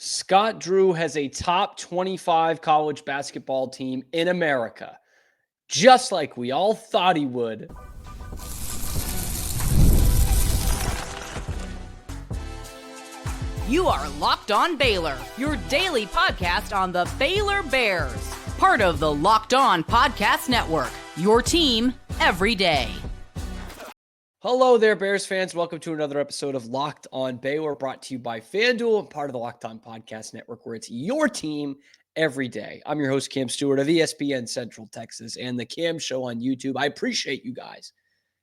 Scott Drew has a top 25 college basketball team in America, just like we all thought he would. You are Locked On Baylor, your daily podcast on the Baylor Bears, part of the Locked On Podcast Network, your team every day. Hello there, Bears fans. Welcome to another episode of Locked On Baylor, brought to you by FanDuel and part of the Locked On Podcast Network, where it's your team every day. I'm your host, Cam Stuart of ESPN Central Texas and the Cam Show on YouTube. I appreciate you guys.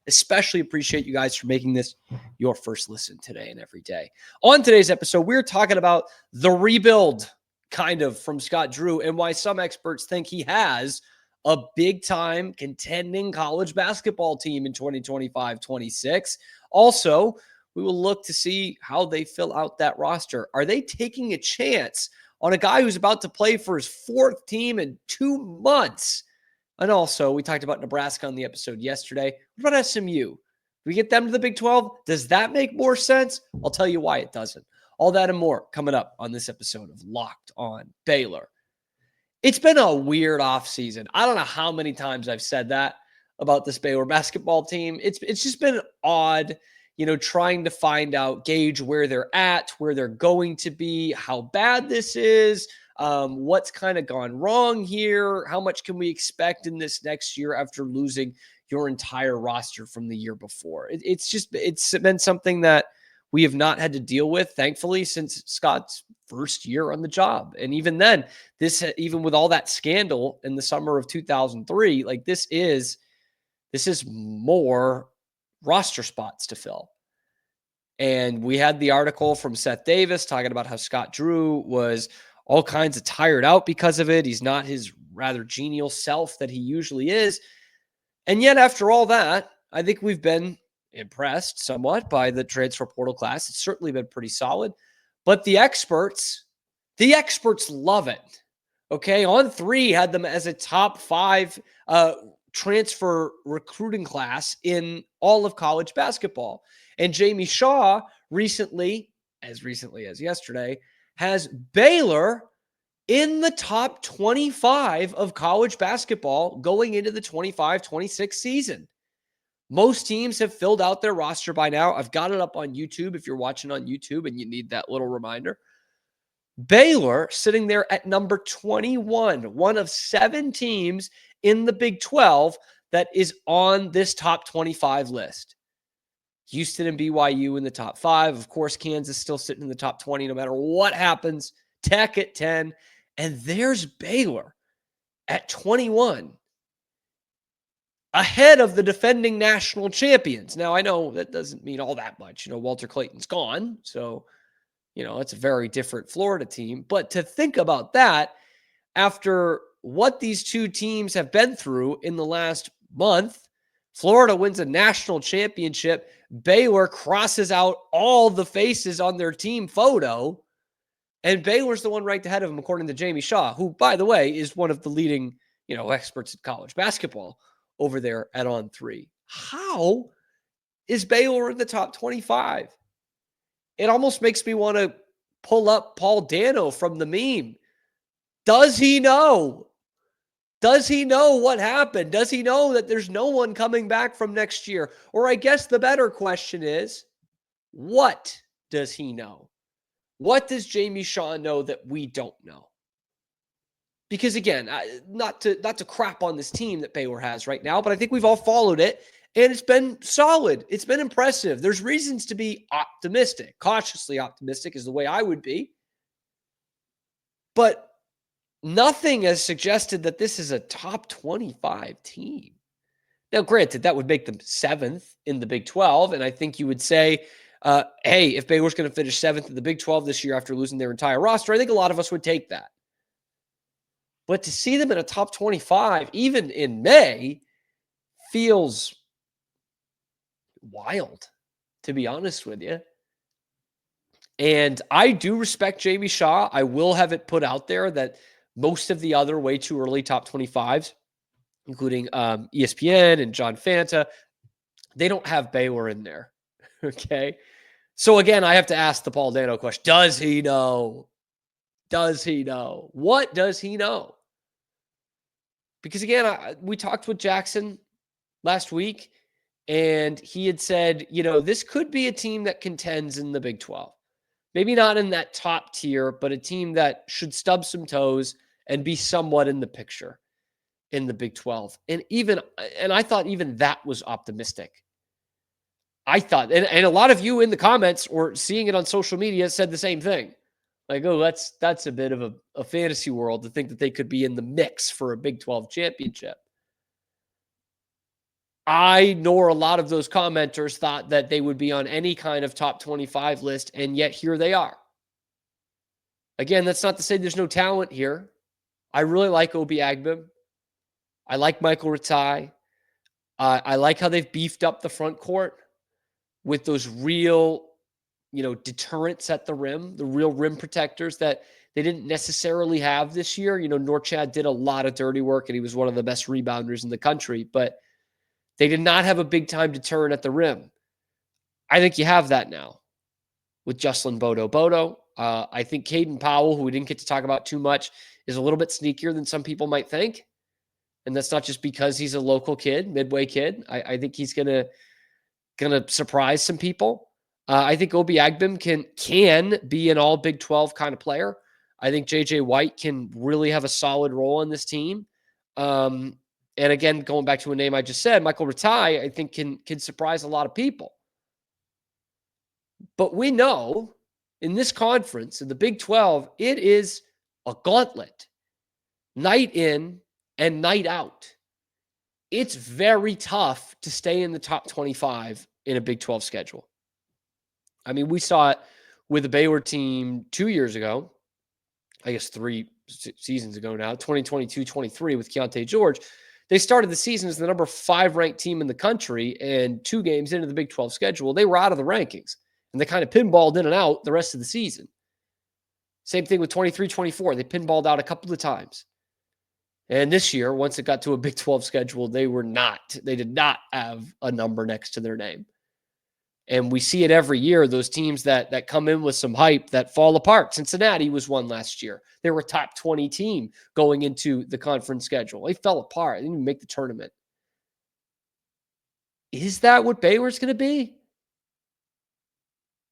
Especially appreciate you guys for making this your first listen today and every day. On today's episode, we're talking about the rebuild, kind of, from Scott Drew and why some experts think he has a big-time contending college basketball team in 2025-26. Also, we will look to see how they fill out that roster. Are they taking a chance on a guy who's about to play for his fourth team in 2 months? And also, we talked about Nebraska on the episode yesterday. What about SMU? Do we get them to the Big 12? Does that make more sense? I'll tell you why it doesn't. All that and more coming up on this episode of Locked On Baylor. It's been a weird offseason. I don't know how many times I've said that about this Baylor basketball team. It's just been odd, trying to gauge where they're at, where they're going to be, how bad this is. What's kind of gone wrong here? How much can we expect in this next year after losing your entire roster from the year before? It's been something that we have not had to deal with, thankfully, since Scott's first year on the job. And even then, even with all that scandal in the summer of 2003, this is more roster spots to fill. And we had the article from Seth Davis talking about how Scott Drew was all kinds of tired out because of it. He's not his rather genial self that he usually is. And yet, after all that, I think we've been impressed somewhat by the transfer portal class. It's certainly been pretty solid. But the experts love it. Okay, On3 had them as a top 5 transfer recruiting class in all of college basketball. And Jamie Shaw recently as yesterday, has Baylor in the top 25 of college basketball going into the 25-26 season. Most teams have filled out their roster by now. I've got it up on YouTube if you're watching on YouTube and you need that little reminder. Baylor sitting there at number 21, one of 7 teams in the Big 12 that is on this top 25 list. Houston and BYU in the top 5. Of course, Kansas still sitting in the top 20 no matter what happens. Tech at 10. And there's Baylor at 21. Ahead of the defending national champions. Now, I know that doesn't mean all that much. Walter Clayton's gone. So, it's a very different Florida team. But to think about that, after what these two teams have been through in the last month, Florida wins a national championship. Baylor crosses out all the faces on their team photo. And Baylor's the one right ahead of him, according to Jamie Shaw, who, by the way, is one of the leading, experts in college basketball over there at On3. How is Baylor in the top 25? It almost makes me want to pull up Paul Dano from the meme. Does he know? Does he know what happened? Does he know that there's no one coming back from next year? Or I guess the better question is, what does he know? What does Jamie Shaw know that we don't know? Because again, not to crap on this team that Baylor has right now, but I think we've all followed it, and it's been solid. It's been impressive. There's reasons to be optimistic. Cautiously optimistic is the way I would be. But nothing has suggested that this is a top 25 team. Now, granted, that would make them 7th in the Big 12, and I think you would say, hey, if Baylor's going to finish 7th in the Big 12 this year after losing their entire roster, I think a lot of us would take that. But to see them in a top 25, even in May, feels wild, to be honest with you. And I do respect Jamie Shaw. I will have it put out there that most of the other way too early top 25s, including ESPN and John Fanta, they don't have Baylor in there. Okay. So again, I have to ask the Paul Dano question. Does he know? does he know? What does he know? Because again, we talked with Jackson last week, and he had said, this could be a team that contends in the Big 12. Maybe not in that top tier, but a team that should stub some toes and be somewhat in the picture in the Big 12. And I thought even that was optimistic. I thought, and a lot of you in the comments or seeing it on social media said the same thing. Like, oh, that's a bit of a fantasy world to think that they could be in the mix for a Big 12 championship. I nor a lot of those commenters thought that they would be on any kind of top 25 list, and yet here they are. Again, that's not to say there's no talent here. I really like Obi Agbim. I like Michael Rataj. I like how they've beefed up the front court with those real, deterrents at the rim, the real rim protectors that they didn't necessarily have this year. Norchad did a lot of dirty work, and he was one of the best rebounders in the country, but they did not have a big-time deterrent at the rim. I think you have that now with Jocelyn Bodo. I think Kaden Powell, who we didn't get to talk about too much, is a little bit sneakier than some people might think. And that's not just because he's a local kid, Midway kid. I think he's gonna surprise some people. I think Obi Agbim can be an all Big 12 kind of player. I think JJ White can really have a solid role on this team. And again, going back to a name I just said, Michael Rataj, I think can surprise a lot of people. But we know in this conference, in the Big 12, it is a gauntlet, night in and night out. It's very tough to stay in the top 25 in a Big 12 schedule. I mean, we saw it with the Baylor team 2 years ago, I guess 3 seasons ago now, 2022-23 with Keontae George. They started the season as the number 5 ranked team in the country, and 2 games into the Big 12 schedule, they were out of the rankings, and they kind of pinballed in and out the rest of the season. Same thing with 23-24. They pinballed out a couple of times. And this year, once it got to a Big 12 schedule, they did not have a number next to their name. And we see it every year, those teams that come in with some hype that fall apart. Cincinnati was one last year. They were a top 20 team going into the conference schedule. They fell apart. They didn't even make the tournament. Is that what Baylor's going to be?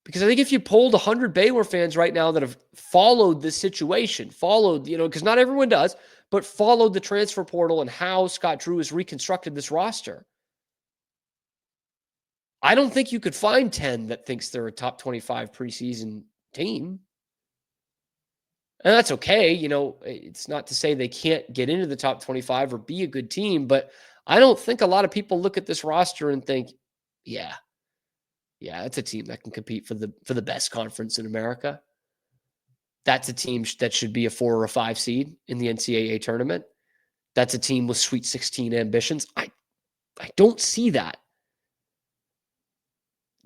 Because I think if you polled 100 Baylor fans right now that have followed this situation, because not everyone does, but followed the transfer portal and how Scott Drew has reconstructed this roster, I don't think you could find 10 that thinks they're a top 25 preseason team. And that's okay. It's not to say they can't get into the top 25 or be a good team, but I don't think a lot of people look at this roster and think, yeah, it's a team that can compete for the best conference in America. That's a team that should be a 4 or a 5 seed in the NCAA tournament. That's a team with Sweet 16 ambitions. I don't see that.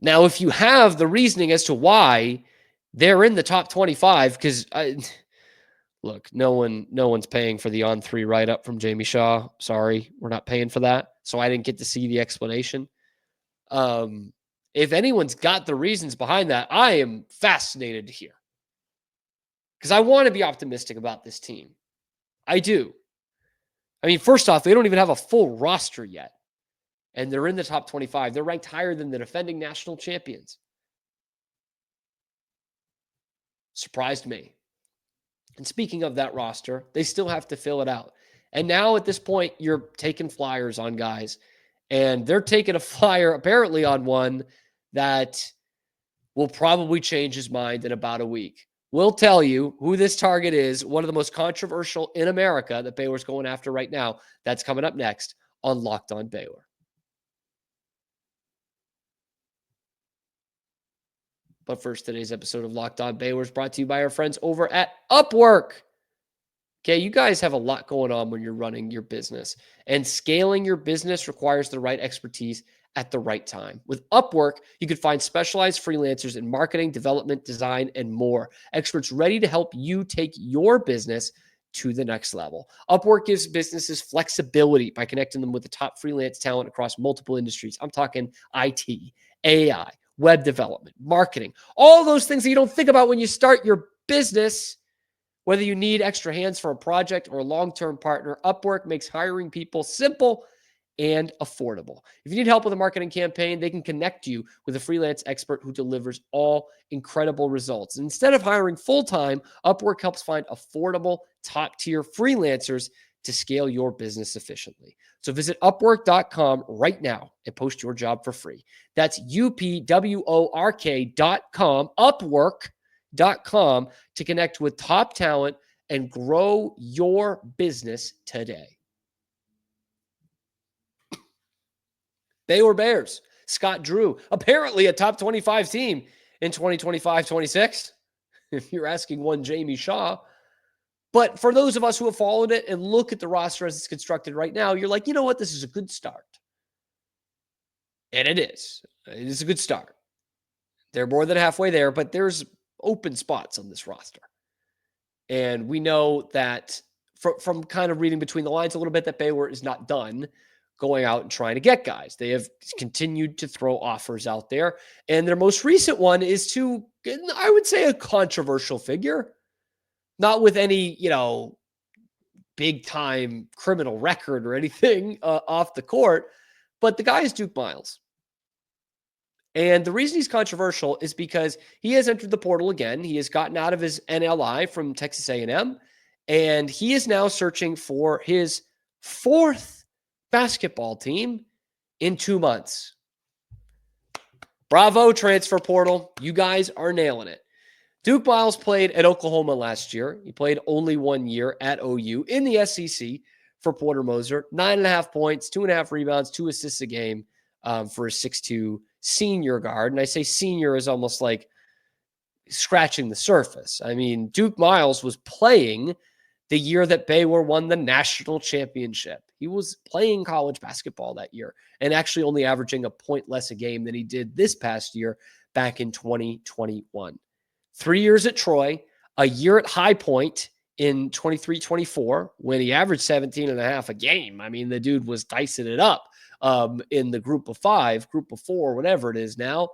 Now, if you have the reasoning as to why they're in the top 25, because look, no one's paying for the on-3 write-up from Jamie Shaw. Sorry, we're not paying for that. So I didn't get to see the explanation. If anyone's got the reasons behind that, I am fascinated to hear. Because I want to be optimistic about this team. I do. I mean, first off, they don't even have a full roster yet. And they're in the top 25. They're ranked higher than the defending national champions. Surprised me. And speaking of that roster, they still have to fill it out. And now at this point, you're taking flyers on guys. And they're taking a flyer apparently on one that will probably change his mind in about a week. We'll tell you who this target is, one of the most controversial in America that Baylor's going after right now. That's coming up next on Locked On Baylor. But first, today's episode of Locked On Baylor is brought to you by our friends over at Upwork. Okay, you guys have a lot going on when you're running your business, and scaling your business requires the right expertise at the right time. With Upwork, you can find specialized freelancers in marketing, development, design, and more. Experts ready to help you take your business to the next level. Upwork gives businesses flexibility by connecting them with the top freelance talent across multiple industries. I'm talking IT, AI, web development, marketing, all those things that you don't think about when you start your business. Whether you need extra hands for a project or a long-term partner, Upwork makes hiring people simple and affordable. If you need help with a marketing campaign, they can connect you with a freelance expert who delivers all incredible results. And instead of hiring full-time, Upwork helps find affordable, top-tier freelancers to scale your business efficiently. So visit Upwork.com right now and post your job for free. That's UPWORK.com, Upwork.com, to connect with top talent and grow your business today. Baylor Bears, Scott Drew, apparently a top 25 team in 2025-26, if you're asking one Jamie Shaw. But for those of us who have followed it and look at the roster as it's constructed right now, you're like, you know what? This is a good start. And it is. It is a good start. They're more than halfway there, but there's open spots on this roster. And we know that from kind of reading between the lines a little bit that Baylor is not done going out and trying to get guys. They have continued to throw offers out there. And their most recent one is to, I would say, a controversial figure. Not with any, big time criminal record or anything off the court, but the guy is Duke Miles. And the reason he's controversial is because he has entered the portal again. He has gotten out of his NLI from Texas A&M, and he is now searching for his fourth basketball team in 2 months. Bravo, transfer portal. You guys are nailing it. Duke Miles played at Oklahoma last year. He played only 1 year at OU in the SEC for Porter Moser. 9.5 points, 2.5 rebounds, 2 assists a game for a 6'2" senior guard. And I say senior is almost like scratching the surface. I mean, Duke Miles was playing the year that Baylor won the national championship. He was playing college basketball that year and actually only averaging a point less a game than he did this past year back in 2021. 3 years at Troy, a year at High Point in 23-24 when he averaged 17.5 a game. I mean, the dude was dicing it up in the group of 5, group of 4, whatever it is now.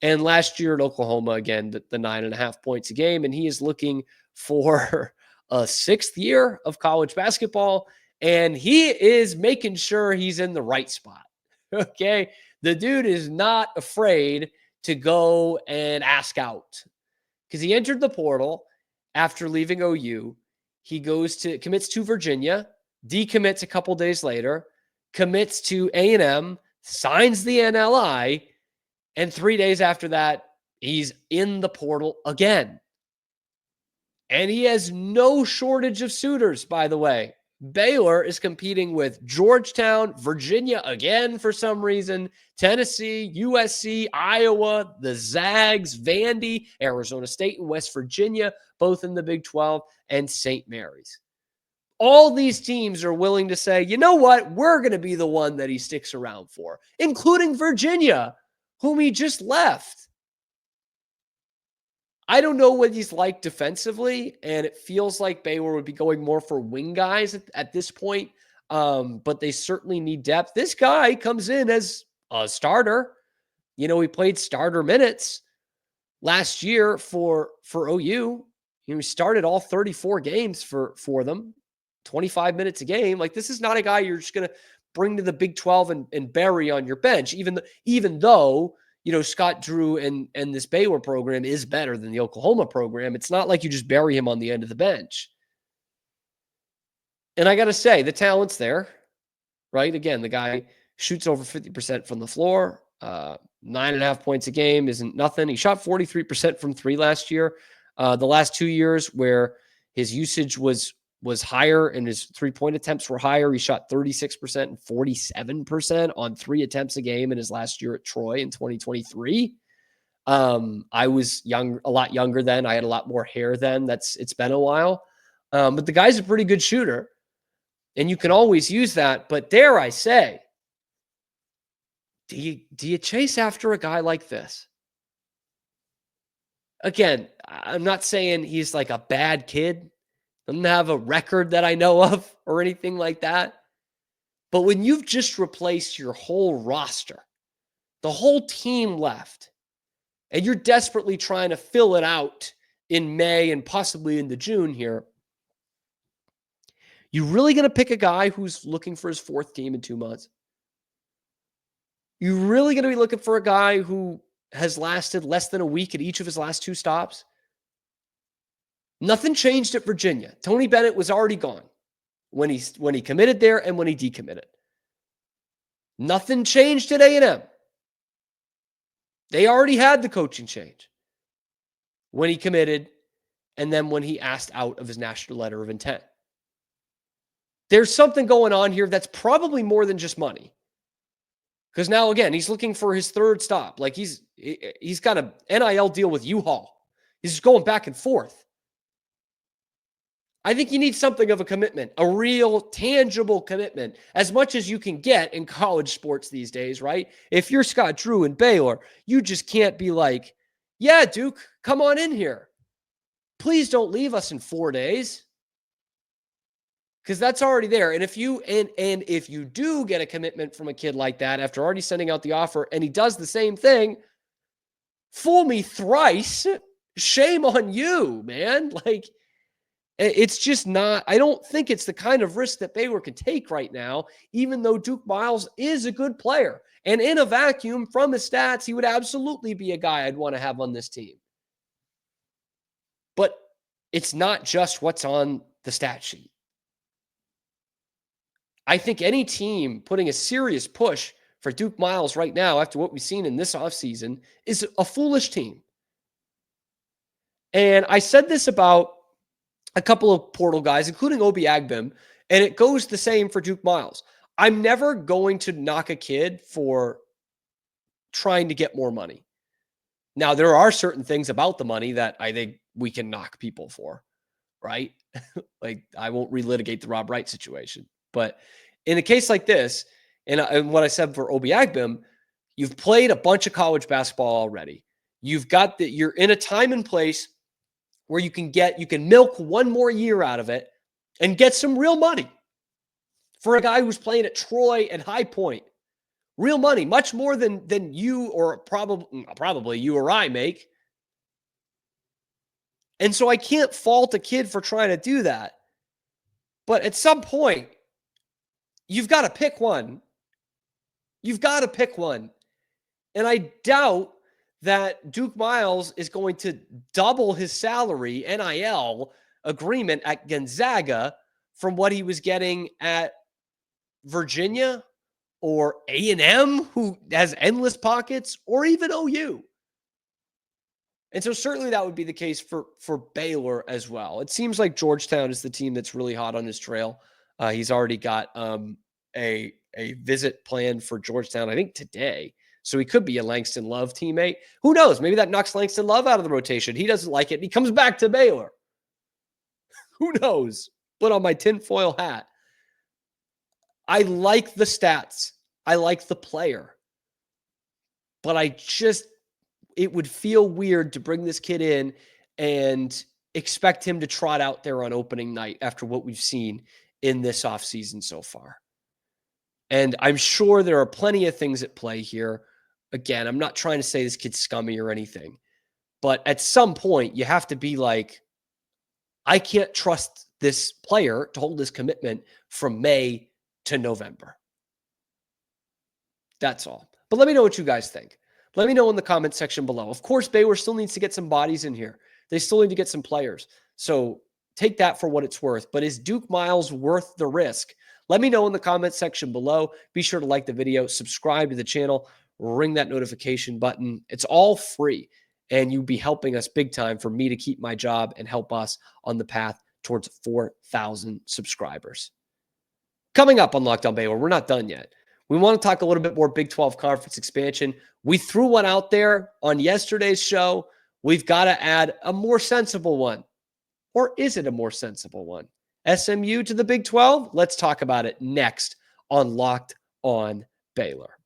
And last year at Oklahoma, again, the 9.5 points a game. And he is looking for a 6th year of college basketball. And he is making sure he's in the right spot. Okay. The dude is not afraid to go and ask out because he entered the portal after leaving OU. He commits to Virginia, decommits a couple days later, commits to A&M, signs the NLI, and 3 days after that, he's in the portal again. And he has no shortage of suitors, by the way. Baylor is competing with Georgetown, Virginia again for some reason, Tennessee, USC, Iowa, the Zags, Vandy, Arizona State, and West Virginia, both in the Big 12, and St. Mary's. All these teams are willing to say, you know what, we're going to be the one that he sticks around for, including Virginia, whom he just left. I don't know what he's like defensively, and it feels like Baylor would be going more for wing guys at this point, but they certainly need depth. This guy comes in as a starter. He played starter minutes last year for OU. He started all 34 games for them, 25 minutes a game. Like, this is not a guy you're just going to bring to the Big 12 and bury on your bench, even though Scott Drew and this Baylor program is better than the Oklahoma program. It's not like you just bury him on the end of the bench. And I got to say, the talent's there, right? Again, the guy shoots over 50% from the floor. 9.5 points a game isn't nothing. He shot 43% from 3 last year. The last 2 years where his usage was higher and his 3-point attempts were higher, he shot 36% and 47% on 3 attempts a game in his last year at Troy in 2023. I was a lot younger then. I had a lot more hair then. It's been a while. But the guy's a pretty good shooter, and you can always use that. But dare I say, do you chase after a guy like this? Again, I'm not saying he's like a bad kid. Doesn't have a record that I know of or anything like that. But when you've just replaced your whole roster, the whole team left, and you're desperately trying to fill it out in May and possibly into June here, you really going to pick a guy who's looking for his fourth team in 2 months? You really going to be looking for a guy who has lasted less than a week at each of his last 2 stops? Nothing changed at Virginia. Tony Bennett was already gone when he committed there and when he decommitted. Nothing changed at A&M. They already had the coaching change when he committed and then when he asked out of his national letter of intent. There's something going on here that's probably more than just money. Because now, again, he's looking for his third stop. Like he's got an NIL deal with U-Haul. He's just going back and forth. I think you need something of a commitment, a real tangible commitment, as much as you can get in college sports these days, right? If you're Scott Drew and Baylor, you just can't be like, yeah, Duke, come on in here. Please don't leave us in 4 days. Because that's already there. And if you if you do get a commitment from a kid like that after already sending out the offer and he does the same thing, fool me thrice. Shame on you, man. Like, it's just not, I don't think it's the kind of risk that Baylor can take right now, even though Duke Miles is a good player. And in a vacuum from his stats, he would absolutely be a guy I'd want to have on this team. But it's not just what's on the stat sheet. I think any team putting a serious push for Duke Miles right now, after what we've seen in this offseason, is a foolish team. And I said this about a couple of portal guys, including Obi Agbim, and it goes the same for Duke Miles. I'm never going to knock a kid for trying to get more money. Now, there are certain things about the money that I think we can knock people for, right? Like, I won't relitigate the Rob Wright situation. But in a case like this, and what I said for Obi Agbim, you've played a bunch of college basketball already. You're in a time and place where you can milk one more year out of it and get some real money for a guy who's playing at Troy and High Point. Real money, much more than you or probably you or I make. And so I can't fault a kid for trying to do that. But at some point, you've got to pick one. You've got to pick one. And I doubt that Duke Miles is going to double his salary, NIL agreement at Gonzaga from what he was getting at Virginia or A&M, who has endless pockets, or even OU. And so certainly that would be the case for Baylor as well. It seems like Georgetown is the team that's really hot on his trail. He's already got a visit planned for Georgetown, I think today. So he could be a Langston Love teammate. Who knows? Maybe that knocks Langston Love out of the rotation. He doesn't like it, and he comes back to Baylor. Who knows? Put on my tinfoil hat. I like the stats. I like the player. But it would feel weird to bring this kid in and expect him to trot out there on opening night after what we've seen in this offseason so far. And I'm sure there are plenty of things at play here. Again, I'm not trying to say this kid's scummy or anything, but at some point you have to be like, I can't trust this player to hold this commitment from May to November. That's all. But let me know what you guys think. Let me know in the comment section below. Of course, Baylor still needs to get some bodies in here. They still need to get some players. So take that for what it's worth. But is Duke Miles worth the risk? Let me know in the comment section below. Be sure to like the video, subscribe to the channel, ring that notification button. It's all free, and you'll be helping us big time for me to keep my job and help us on the path towards 4,000 subscribers. Coming up on Locked On Baylor, we're not done yet. We want to talk a little bit more Big 12 conference expansion. We threw one out there on yesterday's show. We've got to add a more sensible one. Or is it a more sensible one? SMU to the Big 12? Let's talk about it next on Locked On Baylor.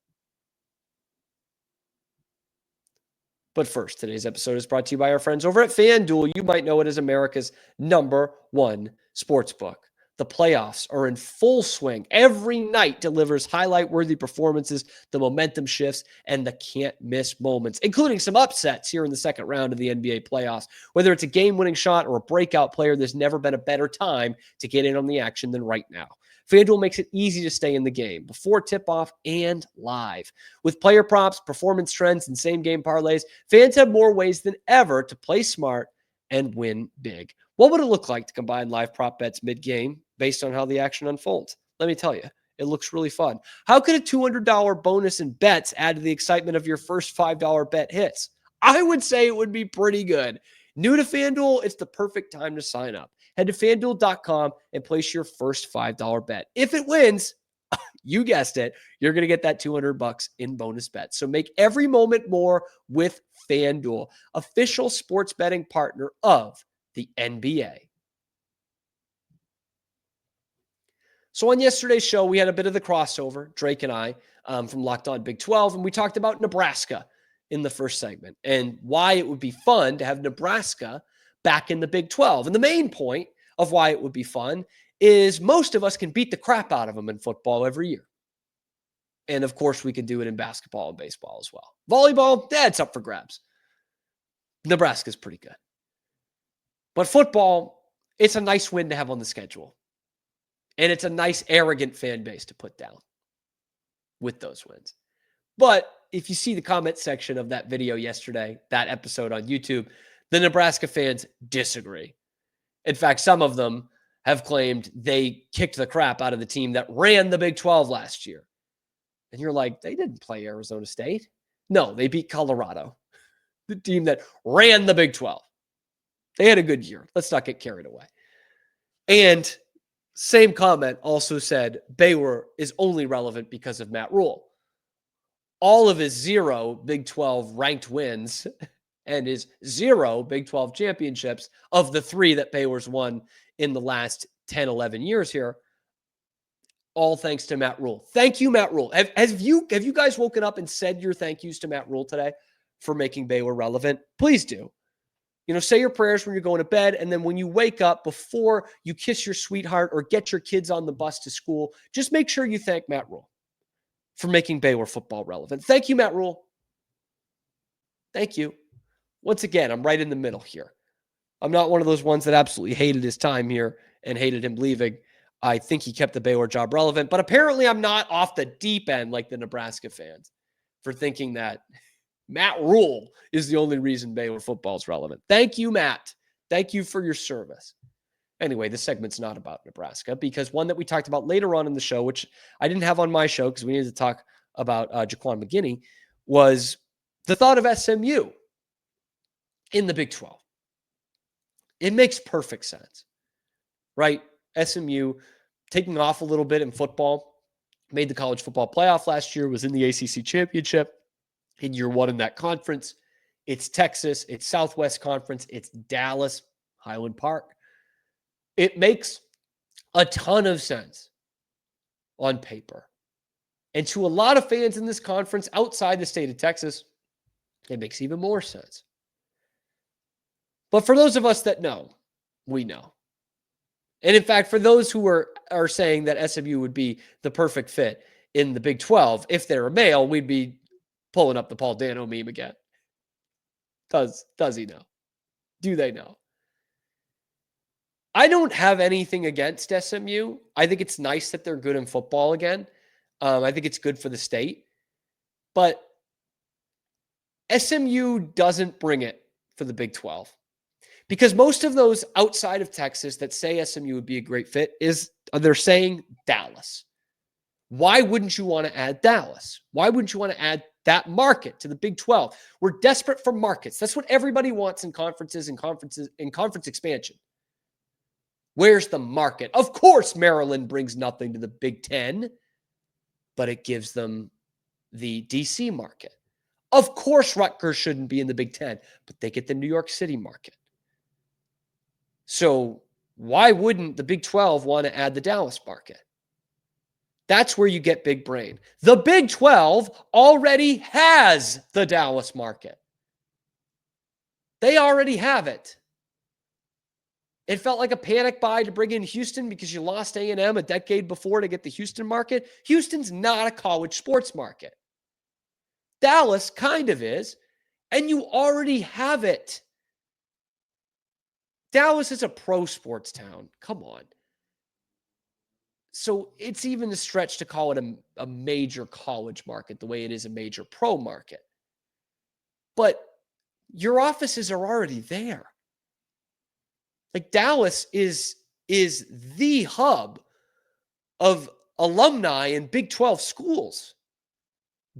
But first, today's episode is brought to you by our friends over at FanDuel. You might know it as America's #1 sportsbook. The playoffs are in full swing. Every night delivers highlight-worthy performances, the momentum shifts, and the can't-miss moments, including some upsets here in the second round of the NBA playoffs. Whether it's a game-winning shot or a breakout player, there's never been a better time to get in on the action than right now. FanDuel makes it easy to stay in the game before tip-off and live. With player props, performance trends, and same-game parlays, fans have more ways than ever to play smart and win big. What would it look like to combine live prop bets mid-game based on how the action unfolds? Let me tell you, it looks really fun. How could a $200 bonus in bets add to the excitement of your first $5 bet hits? I would say it would be pretty good. New to FanDuel, it's the perfect time to sign up. Head to FanDuel.com and place your first $5 bet. If it wins, you guessed it, you're going to get that $200 in bonus bets. So make every moment more with FanDuel, official sports betting partner of the NBA. So on yesterday's show, we had a bit of the crossover, Drake and I, from Locked On Big 12, and we talked about Nebraska in the first segment and why it would be fun to have Nebraska back in the Big 12. And the main point of why it would be fun is most of us can beat the crap out of them in football every year. And of course, we can do it in basketball and baseball as well. Volleyball, it's up for grabs. Nebraska's pretty good. But football, it's a nice win to have on the schedule. And it's a nice, arrogant fan base to put down with those wins. But if you see the comment section of that video yesterday, that episode on YouTube, the Nebraska fans disagree. In fact, some of them have claimed they kicked the crap out of the team that ran the Big 12 last year. And you're like, they didn't play Arizona State. No, they beat Colorado, the team that ran the Big 12. They had a good year. Let's not get carried away. And same comment also said Baylor is only relevant because of Matt Rule. All of his 0 Big 12 ranked wins and his 0 Big 12 championships of the 3 that Baylor's won in the last 10, 11 years here, all thanks to Matt Rule. Thank you, Matt Rule. Have you guys woken up and said your thank yous to Matt Rule today for making Baylor relevant? Please do. Say your prayers when you're going to bed, and then when you wake up, before you kiss your sweetheart or get your kids on the bus to school, just make sure you thank Matt Rule for making Baylor football relevant. Thank you, Matt Rule. Thank you. Once again, I'm right in the middle here. I'm not one of those ones that absolutely hated his time here and hated him leaving. I think he kept the Baylor job relevant, but apparently I'm not off the deep end like the Nebraska fans for thinking that Matt Rule is the only reason Baylor football is relevant. Thank you, Matt. Thank you for your service. Anyway, this segment's not about Nebraska because one that we talked about later on in the show, which I didn't have on my show because we needed to talk about Jaquan McGinney, was the thought of SMU in the Big 12. It makes perfect sense, right? SMU taking off a little bit in football, made the college football playoff last year, was in the ACC championship in year 1 in that conference. It's Texas, it's Southwest Conference, it's Dallas, Highland Park. It makes a ton of sense on paper. And to a lot of fans in this conference outside the state of Texas, it makes even more sense. But for those of us that know, we know. And in fact, for those who are saying that SMU would be the perfect fit in the Big 12, if they're a male, we'd be pulling up the Paul Dano meme again. Does he know? Do they know? I don't have anything against SMU. I think it's nice that they're good in football again. I think it's good for the state. But SMU doesn't bring it for the Big 12. Because most of those outside of Texas that say SMU would be a great fit they're saying Dallas. Why wouldn't you want to add Dallas? Why wouldn't you want to add that market to the Big 12? We're desperate for markets. That's what everybody wants in conference expansion. Where's the market? Of course, Maryland brings nothing to the Big 10, but it gives them the DC market. Of course, Rutgers shouldn't be in the Big 10, but they get the New York City market. So why wouldn't the Big 12 want to add the Dallas market? That's where you get big brain. The Big 12 already has the Dallas market. They already have it. It felt like a panic buy to bring in Houston because you lost A&M a decade before to get the Houston market. Houston's not a college sports market. Dallas kind of is, and you already have it. Dallas is a pro sports town. Come on. So it's even a stretch to call it a major college market the way it is a major pro market. But your offices are already there. Like Dallas is the hub of alumni in Big 12 schools.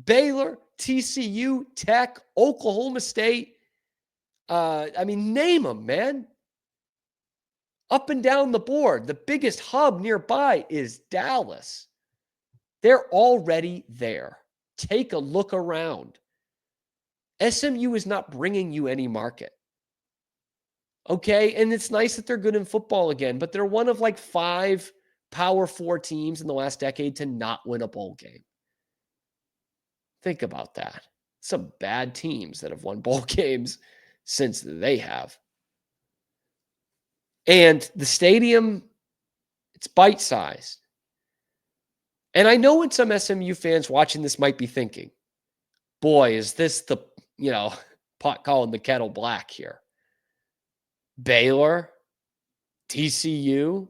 Baylor, TCU, Tech, Oklahoma State. Name them, man. Up and down the board, the biggest hub nearby is Dallas. They're already there. Take a look around. SMU is not bringing you any market. Okay, and it's nice that they're good in football again, but they're one of like 5 Power 4 teams in the last decade to not win a bowl game. Think about that. Some bad teams that have won bowl games since they have. And the stadium, it's bite-sized. And I know what some SMU fans watching this might be thinking, boy, is this the, pot calling the kettle black here. Baylor, TCU.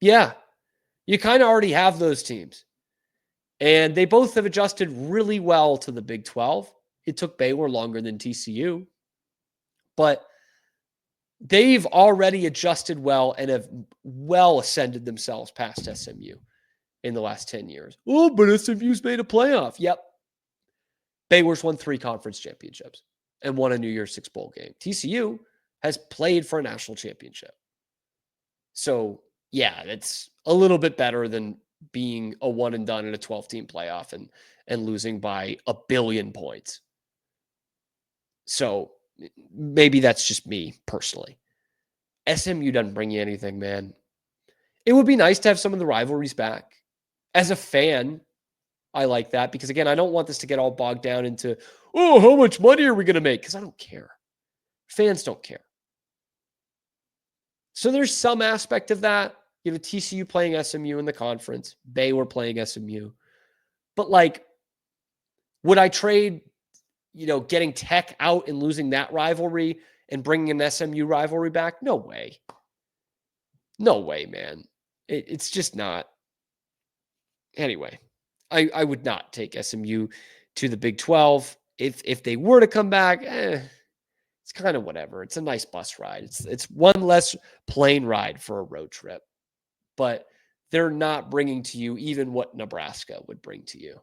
Yeah, you kind of already have those teams. And they both have adjusted really well to the Big 12. It took Baylor longer than TCU. But they've already adjusted well and have well ascended themselves past SMU in the last 10 years. Oh, but SMU's made a playoff. Yep. Baylor's won 3 conference championships and won a New Year's Six bowl game. TCU has played for a national championship. So, yeah, that's a little bit better than being a one and done in a 12-team playoff and losing by 1 billion points. So maybe that's just me personally. SMU doesn't bring you anything, man. It would be nice to have some of the rivalries back. As a fan, I like that because, again, I don't want this to get all bogged down into, oh, how much money are we going to make? Because I don't care. Fans don't care. So there's some aspect of that. TCU playing SMU in the conference, Baylor playing SMU. But, would I trade, getting Tech out and losing that rivalry and bringing an SMU rivalry back? No way. No way, man. It's just not. Anyway, I would not take SMU to the Big 12. If they were to come back, it's kind of whatever. It's a nice bus ride. It's one less plane ride for a road trip. But they're not bringing to you even what Nebraska would bring to you.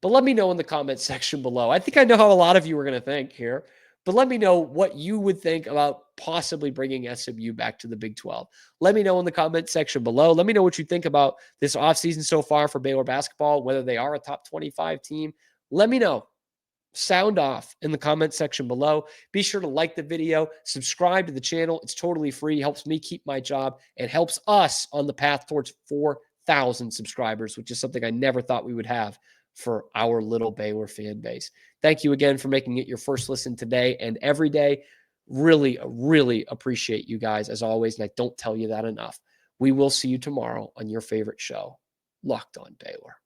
But let me know in the comment section below. I think I know how a lot of you are going to think here. But let me know what you would think about possibly bringing SMU back to the Big 12. Let me know in the comment section below. Let me know what you think about this offseason so far for Baylor basketball, whether they are a top 25 team. Let me know. Sound off in the comment section below. Be sure to like the video, subscribe to the channel. It's totally free, helps me keep my job, and helps us on the path towards 4,000 subscribers, which is something I never thought we would have for our little Baylor fan base. Thank you again for making it your first listen today and every day. Really, really appreciate you guys as always, and I don't tell you that enough. We will see you tomorrow on your favorite show, Locked On Baylor.